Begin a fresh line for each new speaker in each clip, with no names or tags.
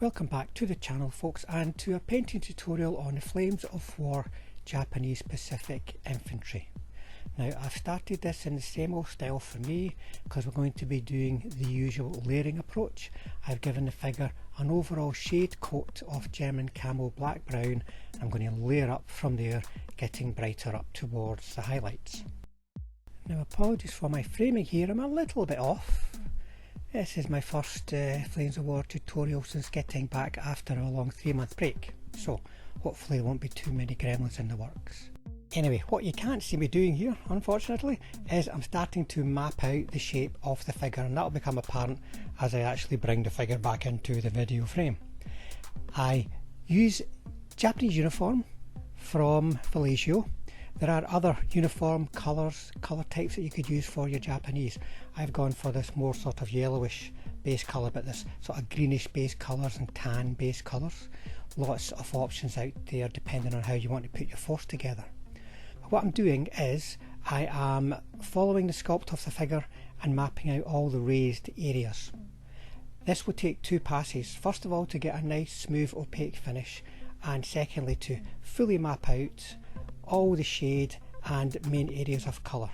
Welcome back to the channel, folks, and to a painting tutorial on the Flames of War Japanese Pacific Infantry. Now, I've started this in the same old style for me because we're going to be doing the usual layering approach. I've given the figure an overall shade coat of German Camo black brown. I'm going to layer up from there, getting brighter up towards the highlights. Now, apologies for my framing here, I'm a little bit off. This is my first Flames of War tutorial since getting back after a long 3-month break, so hopefully there won't be too many gremlins in the works. Anyway, what you can't see me doing here, unfortunately, is I'm starting to map out the shape of the figure, and that'll become apparent as I actually bring the figure back into the video frame. I use Japanese uniform from Vallejo. There are other uniform colour types that you could use for your Japanese. I've gone for this more sort of yellowish base colour, but this sort of greenish base colours and tan base colours. Lots of options out there depending on how you want to put your force together. But what I'm doing is I am following the sculpt of the figure and mapping out all the raised areas. This will take 2 passes. First of all, to get a nice smooth opaque finish, and secondly to fully map out all the shade and main areas of colour.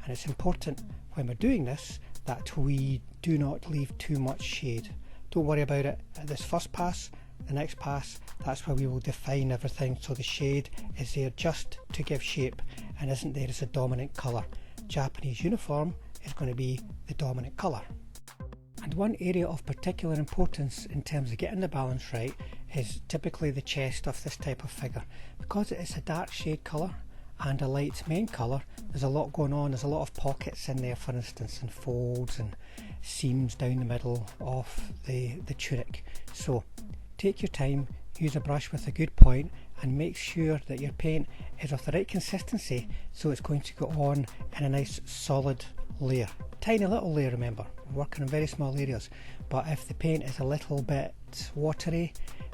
And it's important when we're doing this that we do not leave too much shade. Don't worry about it at this first pass. The next pass, that's where we will define everything, so the shade is there just to give shape and isn't there as a dominant colour. Japanese uniform is going to be the dominant colour. And one area of particular importance in terms of getting the balance right is typically the chest of this type of figure. Because it is a dark shade colour and a light main colour, there's a lot going on. There's a lot of pockets in there, for instance, and folds and seams down the middle of the tunic. So take your time, use a brush with a good point, and make sure that your paint is of the right consistency so it's going to go on in a nice solid layer. Tiny little layer, remember, we're working on very small areas, but if the paint is a little bit watery,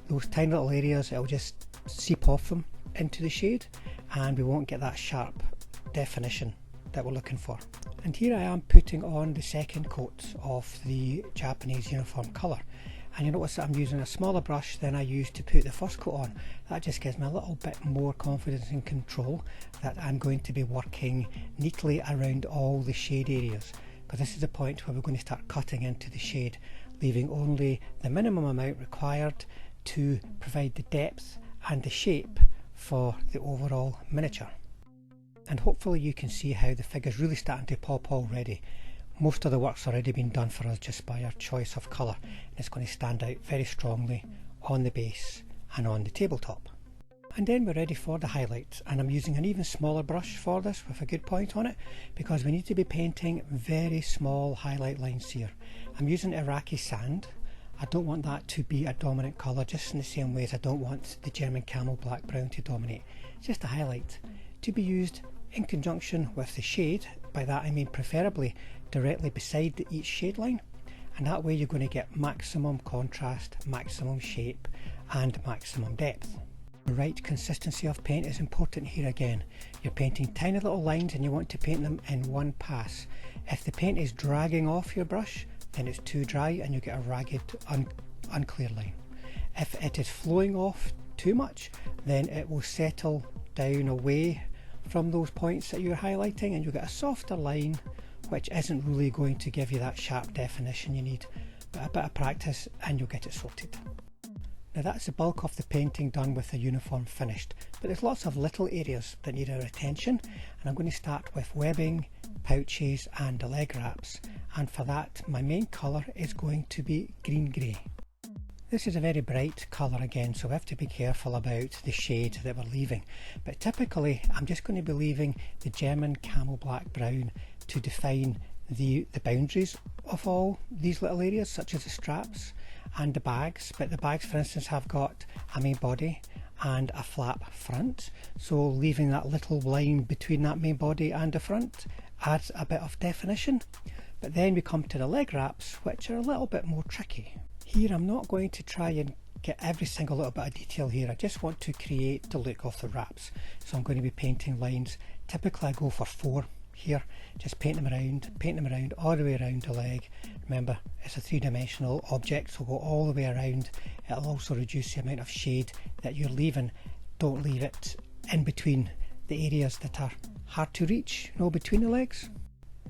those tiny little areas, it'll just seep off them into the shade and we won't get that sharp definition that we're looking for. And here I am putting on the second coat of the Japanese uniform colour. And you notice that I'm using a smaller brush than I used to put the first coat on. That just gives me a little bit more confidence and control that I'm going to be working neatly around all the shade areas. But this is the point where we're going to start cutting into the shade, leaving only the minimum amount required to provide the depth and the shape for the overall miniature. And hopefully you can see how the figure's really starting to pop already. Most of the work's already been done for us just by our choice of colour, and it's going to stand out very strongly on the base and on the tabletop. And then we're ready for the highlights, and I'm using an even smaller brush for this with a good point on it because we need to be painting very small highlight lines here. I'm using Iraqi sand. I don't want that to be a dominant colour, just in the same way as I don't want the German Camo black brown to dominate. It's just a highlight to be used in conjunction with the shade. By that I mean preferably directly beside each shade line, and that way you're going to get maximum contrast, maximum shape and maximum depth. The right consistency of paint is important here again. You're painting tiny little lines and you want to paint them in one pass. If the paint is dragging off your brush, then it's too dry and you get a ragged, unclear line. If it is flowing off too much, then it will settle down away from those points that you're highlighting and you'll get a softer line which isn't really going to give you that sharp definition you need. But a bit of practice and you'll get it sorted. Now that's the bulk of the painting done with the uniform finished, but there's lots of little areas that need our attention, and I'm going to start with webbing, pouches and the leg wraps, and for that my main colour is going to be green grey. This is a very bright colour again, so we have to be careful about the shade that we're leaving, but typically I'm just going to be leaving the German Camo black brown to define the boundaries of all these little areas, such as the straps and the bags. But the bags, for instance, have got a main body and a flap front, so leaving that little line between that main body and the front adds a bit of definition. But then we come to the leg wraps, which are a little bit more tricky. Here I'm not going to try and get every single little bit of detail here, I just want to create the look of the wraps, so I'm going to be painting lines. Typically I go for 4 here, just paint them around all the way around the leg. Remember, it's a three-dimensional object, so go all the way around. It'll also reduce the amount of shade that you're leaving. Don't leave it in between the areas that are hard to reach, you know, between the legs.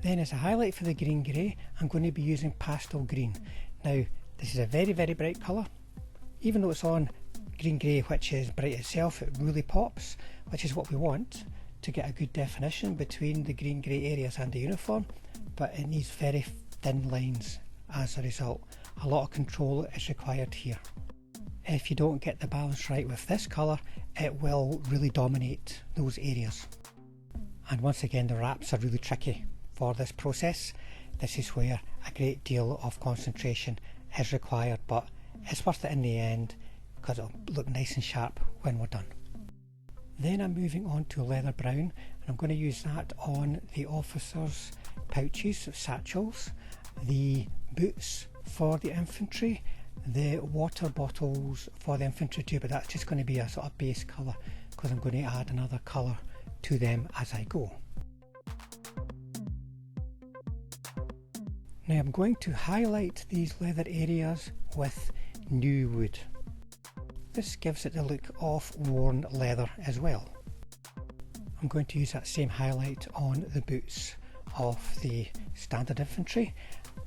Then as a highlight for the green grey, I'm going to be using pastel green. Now this is a very, very bright colour. Even though it's on green grey, which is bright itself, it really pops, which is what we want to get a good definition between the green grey areas and the uniform, but it needs very thin lines as a result. A lot of control is required here. If you don't get the balance right with this colour, it will really dominate those areas. And once again, the wraps are really tricky for this process. This is where a great deal of concentration is required, but it's worth it in the end because it'll look nice and sharp when we're done. Then I'm moving on to leather brown, and I'm going to use that on the officers' pouches, satchels, the boots for the infantry, the water bottles for the infantry too, but that's just going to be a sort of base colour because I'm going to add another colour to them as I go. Now I'm going to highlight these leather areas with new wood. This gives it the look of worn leather as well. I'm going to use that same highlight on the boots of the standard infantry,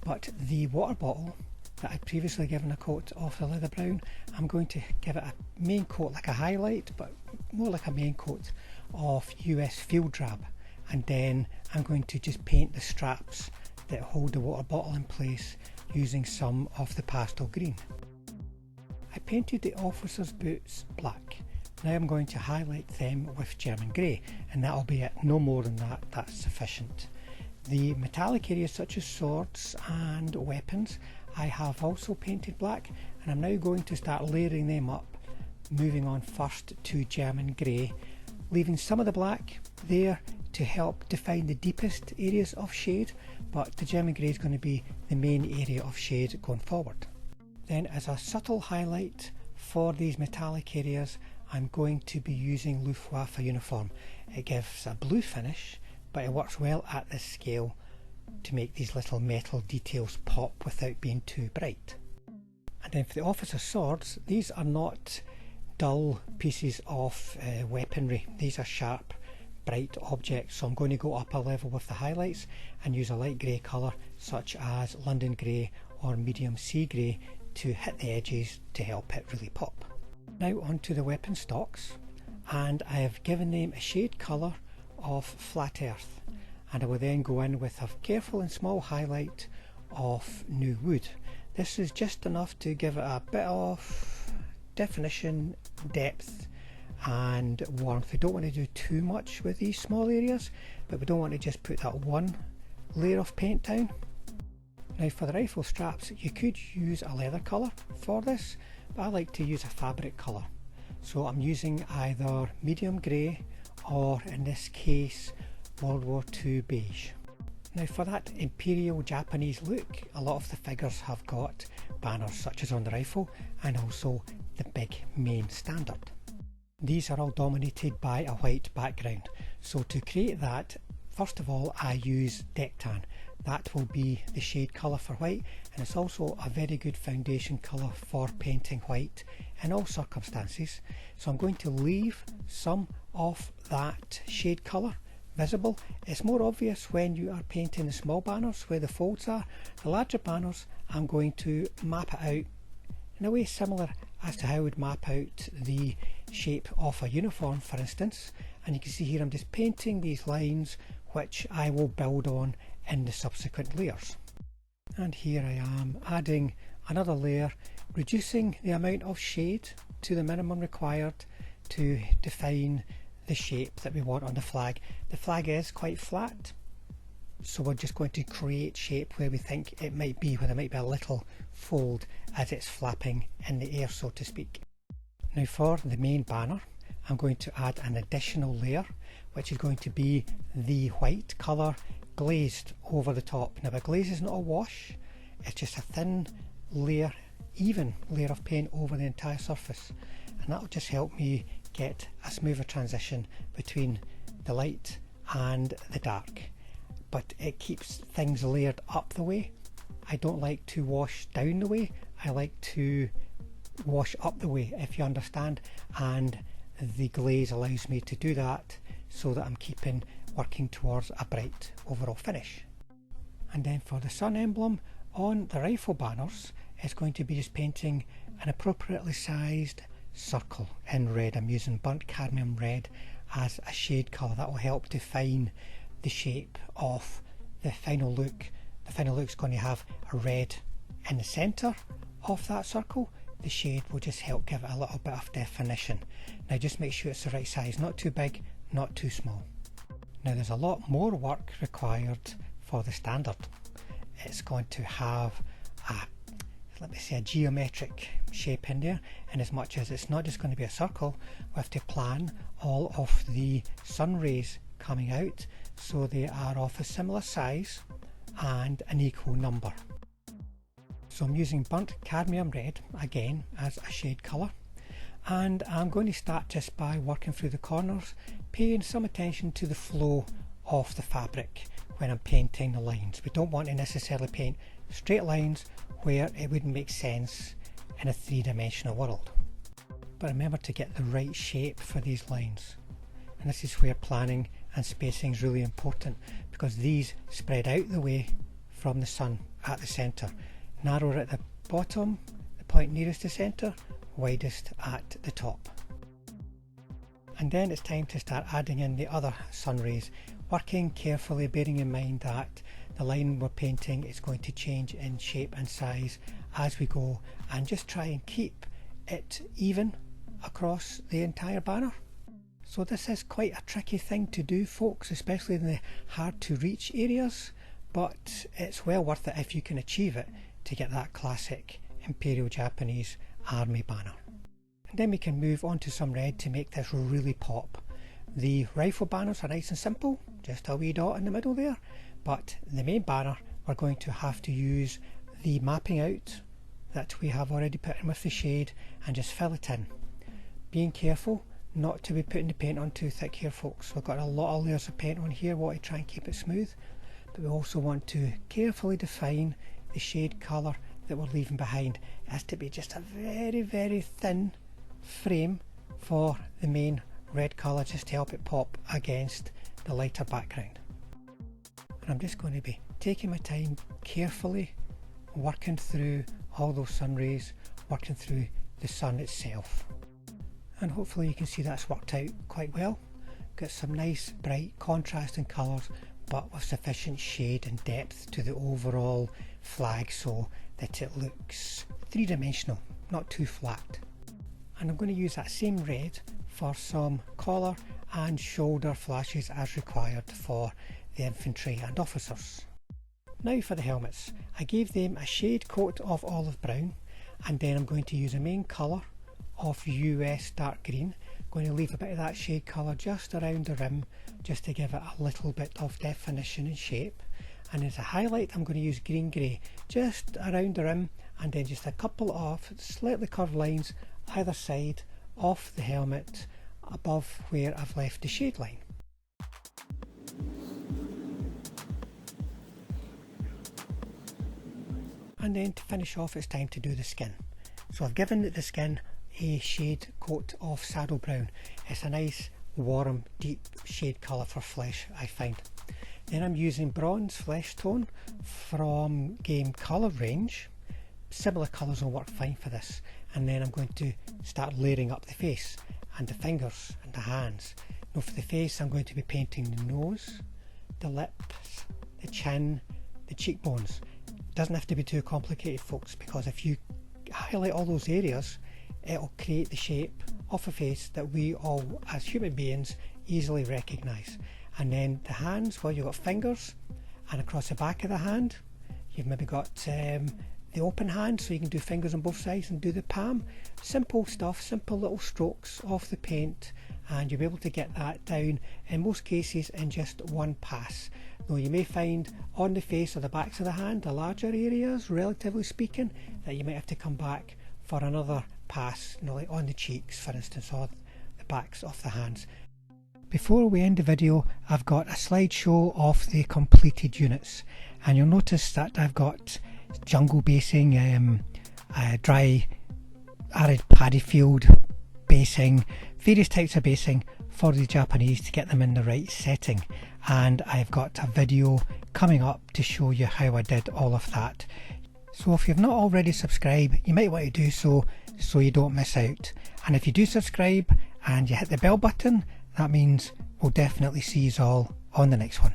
but the water bottle that I'd previously given a coat of the leather brown, I'm going to give it a main coat, like a highlight, but more like a main coat of US field drab, and then I'm going to just paint the straps that hold the water bottle in place using some of the pastel green. I painted the officers' boots black. Now I'm going to highlight them with German grey, and that'll be it, no more than that, that's sufficient. The metallic areas such as swords and weapons I have also painted black, and I'm now going to start layering them up, moving on first to German grey, leaving some of the black there to help define the deepest areas of shade, but the German grey is going to be the main area of shade going forward. Then as a subtle highlight for these metallic areas, I'm going to be using Luftwaffe uniform. It gives a blue finish, but it works well at this scale to make these little metal details pop without being too bright. And then for the officer swords, these are not dull pieces of weaponry. These are sharp, bright objects, so I'm going to go up a level with the highlights and use a light grey colour such as London grey or medium sea grey to hit the edges to help it really pop. Now onto the weapon stocks, and I have given them a shade colour of flat earth, and I will then go in with a careful and small highlight of new wood. This is just enough to give it a bit of definition, depth and warmth. We don't want to do too much with these small areas, but we don't want to just put that one layer of paint down. Now for the rifle straps, you could use a leather colour for this, but I like to use a fabric colour. So I'm using either medium grey or, in this case, World War II beige. Now for that imperial Japanese look, a lot of the figures have got banners such as on the rifle and also the big main standard. These are all dominated by a white background, so to create that, first of all I use deck tan. That will be the shade colour for white, and it's also a very good foundation colour for painting white in all circumstances. So I'm going to leave some of that shade colour visible. It's more obvious when you are painting the small banners where the folds are. The larger banners I'm going to map it out in a way similar as to how I would map out the shape of a uniform, for instance, and you can see here I'm just painting these lines which I will build on in the subsequent layers. And here I am adding another layer, reducing the amount of shade to the minimum required to define the shape that we want on the flag. The flag is quite flat, so we're just going to create shape where we think it might be, where there might be a little fold as it's flapping in the air, so to speak. Now for the main banner, I'm going to add an additional layer, which is going to be the white colour glazed over the top. Now a glaze is not a wash, it's just a thin layer, even layer of paint over the entire surface, and that will just help me get a smoother transition between the light and the dark. but it keeps things layered up the way. I don't like to wash down the way, I like to wash up the way, if you understand, and the glaze allows me to do that so that I'm working towards a bright overall finish. And then for the sun emblem on the rifle banners, it's going to be just painting an appropriately sized circle in red. I'm using burnt cadmium red as a shade colour. That will help define the shape of the final look. The final look is going to have a red in the centre of that circle. The shade will just help give it a little bit of definition. Now just make sure it's the right size, not too big, not too small. Now there's a lot more work required for the standard. It's going to have a geometric shape in there, and as much as it's not just going to be a circle, we have to plan all of the sun rays coming out so they are of a similar size and an equal number. So I'm using burnt cadmium red again as a shade colour, and I'm going to start just by working through the corners, paying some attention to the flow of the fabric when I'm painting the lines. We don't want to necessarily paint straight lines where it wouldn't make sense in a three-dimensional world. But remember to get the right shape for these lines, and this is where planning and spacing is really important, because these spread out the way from the sun at the centre, narrower at the bottom, the point nearest the centre, widest at the top. And then it's time to start adding in the other sun rays, working carefully, bearing in mind that the line we're painting is going to change in shape and size as we go, and just try and keep it even across the entire banner. So this is quite a tricky thing to do, folks, especially in the hard to reach areas, but it's well worth it if you can achieve it to get that classic Imperial Japanese Army banner. And then we can move on to some red to make this really pop. The rifle banners are nice and simple, just a wee dot in the middle there, but the main banner we're going to have to use the mapping out that we have already put in with the shade and just fill it in. Being careful not to be putting the paint on too thick here, folks. We've got a lot of layers of paint on here, we want to try and keep it smooth, but we also want to carefully define the shade colour that we're leaving behind. It has to be just a very, very thin frame for the main red colour, just to help it pop against the lighter background. And I'm just going to be taking my time, carefully working through all those sun rays, working through the sun itself. And hopefully you can see that's worked out quite well. Got some nice bright contrasting colours, but with sufficient shade and depth to the overall flag so that it looks three-dimensional, not too flat. And I'm going to use that same red for some collar and shoulder flashes as required for the infantry and officers. Now for the helmets. I gave them a shade coat of olive brown, and then I'm going to use a main colour of US dark green. I'm going to leave a bit of that shade colour just around the rim, just to give it a little bit of definition and shape. And as a highlight, I'm going to use green grey just around the rim, and then just a couple of slightly curved lines either side of the helmet above where I've left the shade line. And then to finish off, it's time to do the skin. So I've given the skin a shade coat of saddle brown. It's a nice warm deep shade colour for flesh, I find. Then I'm using bronze flesh tone from Game Colour range. Similar colours will work fine for this. And then I'm going to start layering up the face and the fingers and the hands. Now for the face, I'm going to be painting the nose, the lips, the chin, the cheekbones. It doesn't have to be too complicated, folks, because if you highlight all those areas, it'll create the shape of a face that we all as human beings easily recognise. And then the hands, well, you've got fingers, and across the back of the hand you've maybe got the open hand, so you can do fingers on both sides and do the palm. Simple stuff, simple little strokes of the paint, and you'll be able to get that down in most cases in just one pass. Though you may find on the face or the backs of the hand, the larger areas relatively speaking, that you might have to come back for another pass, like on the cheeks for instance, or the backs of the hands. Before we end the video, I've got a slideshow of the completed units, and you'll notice that I've got jungle basing, dry arid paddy field basing, various types of basing for the Japanese to get them in the right setting, and I've got a video coming up to show you how I did all of that. So if you've not already subscribed, you might want to do so you don't miss out. And if you do subscribe and you hit the bell button, that means we'll definitely see you all on the next one.